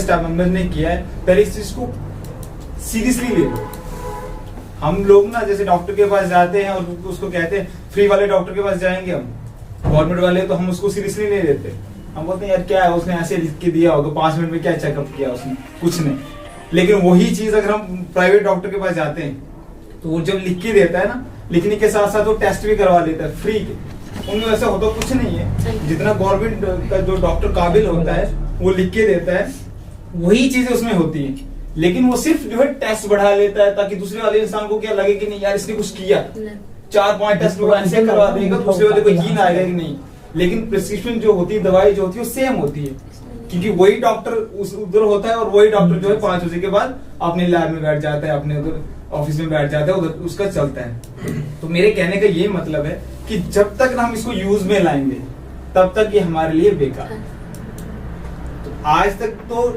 Staff member ने किया है, पहले इस चीज को सीरियसली ले लो। हम लोग ना जैसे डॉक्टर के पास जाते हैं और उसको कहते हैं फ्री वाले डॉक्टर के पास जाएंगे हम, गवर्नमेंट वाले, तो हम उसको सीरियसली नहीं लेते। हम बोलते हैं यार क्या है, उसने ऐसे लिख के दिया होगा, 5 मिनट में क्या चेकअप किया उसने, कुछ नहीं। लेकिन वही चीज अगर हम प्राइवेट डॉक्टर के पास जाते हैं तो वो जब लिख के देता है ना, लिखने के साथ साथ वो टेस्ट भी करवा लेता है फ्री के। उनमें वैसे होता कुछ नहीं है, जितना गवर्नमेंट का जो डॉक्टर काबिल होता है वो लिख के देता है, वही चीजें उसमें होती है। लेकिन वो सिर्फ जो है टेस्ट बढ़ा लेता है ताकि दूसरे वाले इंसान को क्या लगे कि नहीं यार इसने कुछ किया, 4-5 टेस्ट वो ऐसे करवा देगा, दूसरे वाले को यकीन आएगा कि नहीं। लेकिन प्रिस्क्रिप्शन जो होती है, दवाई जो होती है वो सेम होती है, क्योंकि वही डॉक्टर उस उधर होता है और वही डॉक्टर जो है 5 बजे के बाद अपने लैब में बैठ जाता है, अपने उधर ऑफिस में बैठ जाता है, उधर उसका चलता है। तो मेरे कहने का ये मतलब है कि जब तक हम इसको यूज में लाएंगे तब तक ये हमारे लिए बेकार है। तो आज तक तो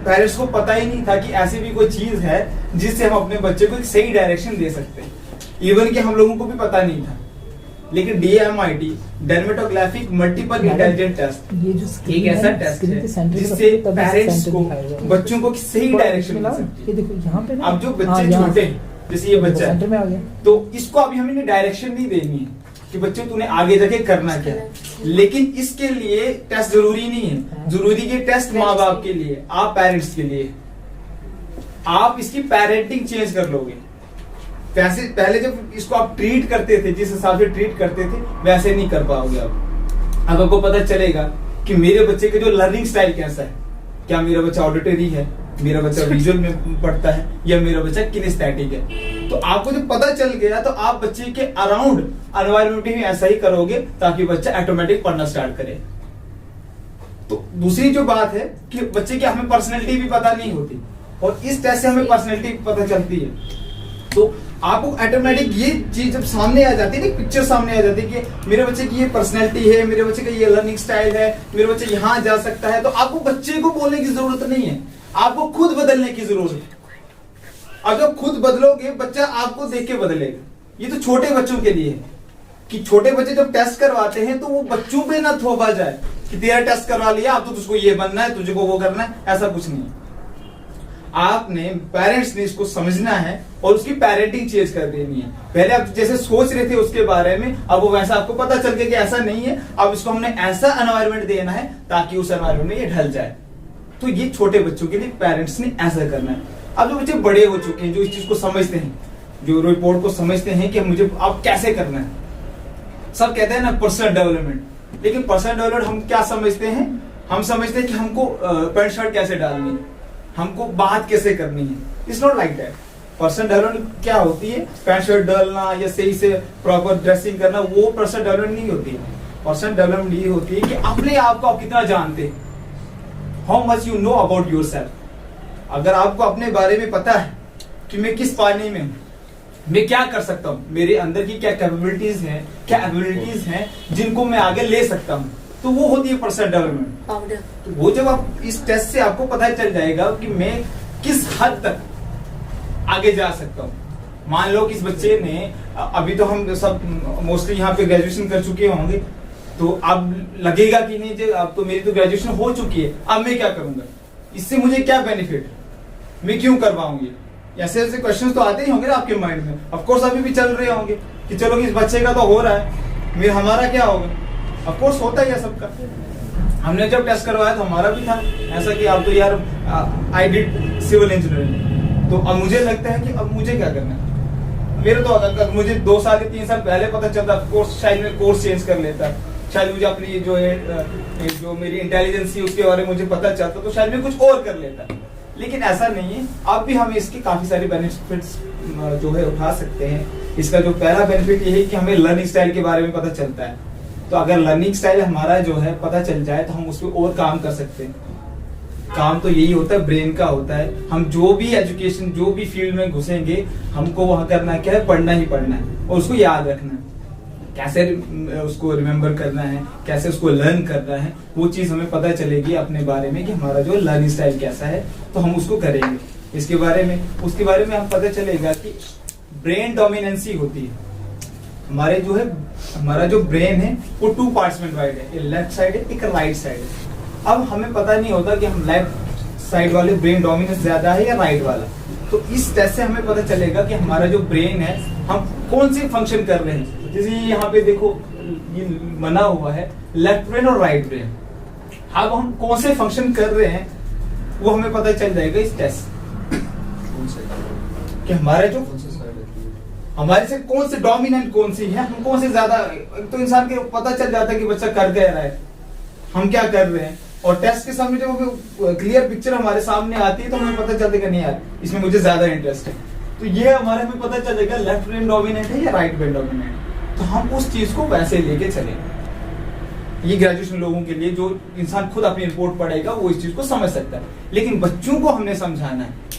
पेरेंट्स को पता ही नहीं था कि ऐसी भी कोई चीज है जिससे हम अपने बच्चे को एक सही डायरेक्शन दे सकते हैं। इवन कि हम लोगों को भी पता नहीं था। लेकिन DMIT, डर्मेटोग्राफिक मल्टीपल इंटेलिजेंट टेस्ट, एक ऐसा टेस्ट है जिससे पेरेंट्स को बच्चों को सही डायरेक्शन मिल सकती है। अब जो बच्चे छोटे हैं, जैसे ये बच्चा है, तो इसको अभी हमें डायरेक्शन नहीं देनी है कि बच्चों तूने आगे जाके करना क्या है। लेकिन इसके लिए टेस्ट जरूरी नहीं है, जरूरी ये टेस्ट माँ बाप के लिए, आप पेरेंट्स के लिए। आप इसकी पेरेंटिंग चेंज कर लोगे। वैसे पहले जब इसको आप ट्रीट करते थे, जिस हिसाब से ट्रीट करते थे वैसे नहीं कर पाओगे। अब आपको पता चलेगा कि मेरे बच्चे का जो लर्निंग स्टाइल कैसा है, क्या मेरा बच्चा ऑडिटरी है, मेरा बच्चा विजुअल में पढ़ता है, या मेरा बच्चा किनेस्थेटिक है। तो आपको जब पता चल गया तो आप बच्चे के अराउंड एनवायरमेंट भी ऐसा ही करोगे ताकि बच्चा ऑटोमेटिक पढ़ना स्टार्ट करे। तो दूसरी जो बात है कि बच्चे की हमें पर्सनैलिटी भी पता नहीं होती, और इस टेस्ट से हमें पर्सनैलिटी पता चलती है। तो आपको ऑटोमेटिक ये चीज जब सामने आ जाती है, पिक्चर सामने आ जाती है कि मेरे बच्चे की ये पर्सनैलिटी है, मेरे बच्चे का ये लर्निंग स्टाइल है, मेरे बच्चे यहाँ जा सकता है, तो आपको बच्चे को बोलने की जरूरत नहीं है, आपको खुद बदलने की जरूरत है। अगर खुद बदलोगे बच्चा आपको देख के बदलेगा। ये तो छोटे बच्चों के लिए है कि छोटे बच्चे जब टेस्ट करवाते हैं तो वो बच्चों पे ना थोपा जाए कि तेरा टेस्ट करवा लिया अब तो तुझको ये बनना है, तुझको वो करना है, ऐसा कुछ नहीं है। आपने पेरेंट्स ने इसको समझना है और उसकी पेरेंटिंग चेंज कर देनी है। पहले आप जैसे सोच रहे थे उसके बारे में, अब वो वैसा आपको पता चल गया कि ऐसा नहीं है। अब इसको हमने ऐसा एनवायरनमेंट देना है ताकि उस एनवायरनमेंट में ये ढल जाए। तो ये छोटे बच्चों के लिए पेरेंट्स ने ऐसा करना है। अब जो बच्चे बड़े हो चुके हैं, जो इस चीज को समझते हैं, जो रिपोर्ट को समझते हैं कि मुझे अब कैसे करना है, सब कहते हैं ना पर्सनल डेवलपमेंट। लेकिन पर्सनल डेवलपमेंट हम क्या समझते हैं? हम समझते हैं कि हमको पैंट शर्ट कैसे डालनी है, हमको बात कैसे करनी है। It's not like that. Personal development क्या होती है? पैंट शर्ट डालना या सही से प्रॉपर ड्रेसिंग करना, वो पर्सनल डेवलपमेंट नहीं होती है। पर्सनल डेवलपमेंट ये होती है कि अपने आप को आप कितना जानते हैं, how much you know about yourself. अगर आपको अपने बारे में पता है कि मैं किस पानी में हूं, मैं क्या कर सकता हूं, मेरे अंदर की क्या कैपेबिलिटीज हैं, क्या एबिलिटीज हैं जिनको मैं आगे ले सकता हूं, तो वो होती है पर्सनल डेवलपमेंट। तो वो जब आप इस टेस्ट से आपको पता चल जाएगा कि मैं किस हद तक आगे जा सकता हूं। मान लो कि इस बच्चे ने, अभी तो हम सब मोस्टली यहाँ पे ग्रेजुएशन कर चुके होंगे, तो अब लगेगा कि नहीं जी अब तो मेरी तो ग्रेजुएशन हो चुकी है, अब मैं क्या करूंगा, इससे मुझे क्या बेनिफिट, मैं क्यों करवाऊंगी। ऐसे ऐसे क्वेश्चंस तो आते ही होंगे ना आपके माइंड में। ऑफ कोर्स अभी भी चल रहे होंगे कि चलो इस बच्चे का तो हो रहा है, मेरा हमारा क्या होगा। ऑफ कोर्स होता ही है सबका। हमने जब टेस्ट करवाया तो हमारा भी था ऐसा कि अब तो यार आई डिड सिविल इंजीनियरिंग, तो अब मुझे लगता है कि अब मुझे क्या करना है। मेरा तो अगर मुझे 2 साल या 3 साल पहले पता चलता, कोर्स शायद मैं कोर्स चेंज कर लेता, शायद मुझे अपनी जो है जो मेरी इंटेलिजेंस है उसके बारे में मुझे पता चलता, तो शायद मैं कुछ और कर लेता। लेकिन ऐसा नहीं है। अब भी हम इसके काफी सारे बेनिफिट्स जो है उठा सकते हैं। इसका जो पहला बेनिफिट ये है कि हमें लर्निंग स्टाइल के बारे में पता चलता है। तो अगर लर्निंग स्टाइल हमारा जो है पता चल जाए तो हम उस पर और काम कर सकते हैं। काम तो यही होता है, ब्रेन का होता है। हम जो भी एजुकेशन, जो भी फील्ड में घुसेंगे, हमको वहां करना क्या है, पढ़ना ही पढ़ना है और उसको याद रखना है। कैसे उसको रिमेम्बर करना है, कैसे उसको लर्न करना है, वो चीज हमें पता चलेगी अपने बारे में कि हमारा जो लर्निंग स्टाइल कैसा है, तो हम उसको करेंगे। इसके बारे में, उसके बारे में हम पता चलेगा कि ब्रेन डोमिनेंसी होती है। हमारे जो है, हमारा जो ब्रेन है वो 2 पार्ट्स में डिवाइड है, एक लेफ्ट साइड है, एक राइट साइड है। अब हमें पता नहीं होता कि हम लेफ्ट साइड वाले ब्रेन डोमिनेंस ज्यादा है या राइट वाला। तो इस टेस्ट से हमें पता चलेगा कि हमारा जो ब्रेन है हम कौन से फंक्शन कर रहे हैं। जैसे यहाँ पे देखो ये बना हुआ है लेफ्ट ब्रेन और राइट ब्रेन। अब हम कौन से फंक्शन कर रहे हैं वो हमें पता चल जाएगा इस टेस्ट कि हमारे जो हमारे से कौन से डोमिनेंट कौन सी है, हम कौन से ज्यादा। तो इंसान के पता चल जाता है कि बच्चा कर क्या रहा है, हम क्या कर रहे हैं। और टेस्ट के सामने जब क्लियर पिक्चर हमारे सामने आती है तो हमें पता चलेगा नहीं यार इसमें मुझे ज्यादा इंटरेस्ट है। तो ये हमारे हमें पता चलेगा लेफ्ट ब्रेन डोमिनेंट है या राइट ब्रेन डोमिनेंट। तो हम उस चीज को वैसे लेके चलेंगे। ये ग्रेजुएशन लोगों के लिए जो इंसान खुद अपनी रिपोर्ट पढ़ेगा वो इस चीज को समझ सकता है। लेकिन बच्चों को हमने समझाना है।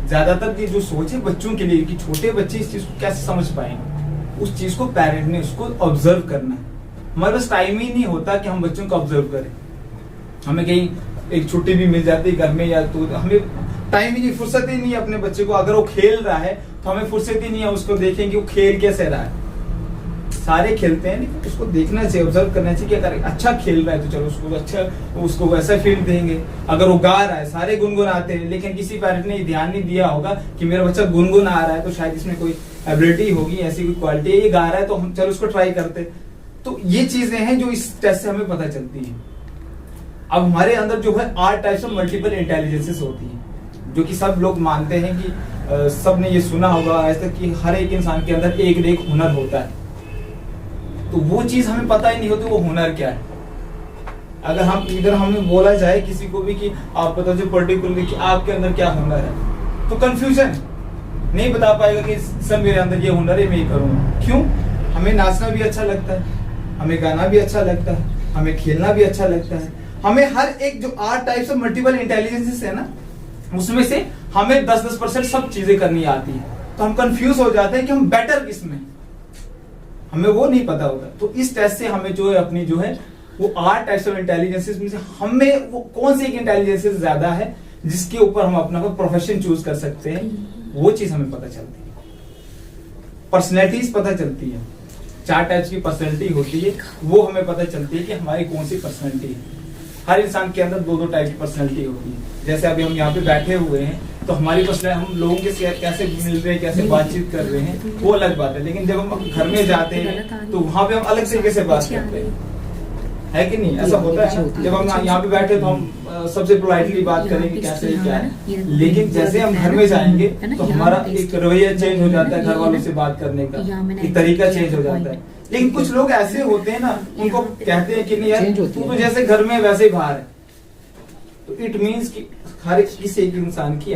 ज्यादातर ये जो सोच है बच्चों के लिए कि छोटे बच्चे इस चीज को कैसे समझ पाएंगे, उस चीज को पेरेंट ने उसको ऑब्जर्व करना है। हमारे पास टाइम ही नहीं होता कि हम बच्चों को ऑब्जर्व करें। हमें कहीं एक छुट्टी भी मिल जाती है घर में या तो हमें टाइम ही नहीं, फुर्सत ही नहीं है अपने बच्चे को। अगर वो खेल रहा है तो हमें फुर्सत ही नहीं है उसको देखें कि वो खेल कैसे रहा है। सारे खेलते हैं लेकिन उसको देखना चाहिए, ऑब्जर्व करना चाहिए कि अगर अच्छा खेल रहा है तो चलो उसको अच्छा उसको वैसा फील्ड देंगे। अगर वो गा रहा है, सारे गुनगुनाते हैं लेकिन किसी पेरेंट ने ध्यान नहीं दिया होगा कि मेरा बच्चा गुनगुना रहा है तो शायद इसमें कोई एबिलिटी होगी, ऐसी कोई क्वालिटी है, ये गा रहा है तो हम चलो उसको ट्राई करते। तो ये चीजें हैं जो इस टेस्ट से हमें पता चलती है। अब हमारे अंदर जो है 8 टाइप्स ऑफ मल्टीपल इंटेलिजेंसेस होती है, जो कि सब लोग मानते हैं कि सब ने ये सुना होगा ऐसा कि हर एक इंसान के अंदर एक न एक हुनर होता है। तो वो चीज हमें पता ही नहीं होती वो हुनर क्या है। अगर हम इधर हमें बोला जाए किसी को भी कि आप बता जो पर्टिकुलरली कि आपके अंदर क्या हुनर है, तो कंफ्यूजन नहीं बता पाएगा कि सर मेरे अंदर ये हुनर है मैं ये करूंगा। क्यों? हमें नाचना भी अच्छा लगता है, हमें गाना भी अच्छा लगता है, हमें खेलना भी अच्छा लगता है। हमें हर एक जो 8 टाइप्स ऑफ मल्टीपल इंटेलिजेंसेस है ना, उसमें से हमें 10-10% सब चीजें करनी आती है। तो हम कंफ्यूज हो जाते हैं कि हम बेटर किसमें, हमें वो नहीं पता होता। तो इस टेस्ट से हमें जो है अपनी जो है वो 8 टाइप्स ऑफ इंटेलिजेंसेस में से हमें वो कौन सी एक इंटेलिजेंसेस ज्यादा है जिसके ऊपर हम अपना प्रोफेशन चूज कर सकते हैं, वो चीज हमें पता चलती है। पर्सनैलिटीज पता चलती है, 4 टाइप्स की पर्सनैलिटी होती है, वो हमें पता चलती है कि हमारी कौन सी पर्सनैलिटी है। हर इंसान के अंदर 2-2 टाइप की पर्सनैलिटी होती है। जैसे अभी हम यहाँ पे बैठे हुए हैं तो हमारी पर्सनैलिटी, हम लोगों के कैसे मिल रहे हैं, कैसे बातचीत कर रहे हैं, वो अलग बात है। लेकिन जब हम घर में जाते हैं तो वहां पे हम अलग तरीके से बात करते हैं, है कि नहीं? ऐसा होता है। जब हम यहाँ पे बैठे तो हम सबसे पोलाइटली बात करेंगे कैसे क्या है, लेकिन जैसे हम घर में जाएंगे तो हमारा एक रवैया चेंज हो जाता है, घर वालों से बात करने का एक तरीका चेंज हो जाता है। लेकिन कुछ लोग ऐसे होते हैं ना, उनको कहते हैं कि नहीं यार तू तो जैसे घर में वैसे ही बाहर है। तो इट मीन्स कि हर किसी एक इंसान की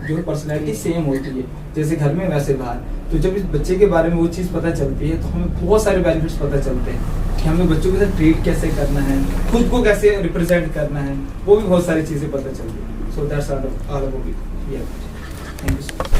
जो पर्सनैलिटी सेम होती है, जैसे घर में वैसे बाहर। तो जब इस बच्चे के बारे में वो चीज पता चलती है तो हमें बहुत सारे बेनिफिट्स पता चलते हैं कि हमें बच्चों के साथ ट्रीट कैसे करना है, खुद को कैसे रिप्रेजेंट करना है, वो भी बहुत सारी चीजें पता चलती है। So that's all about it. Thank you.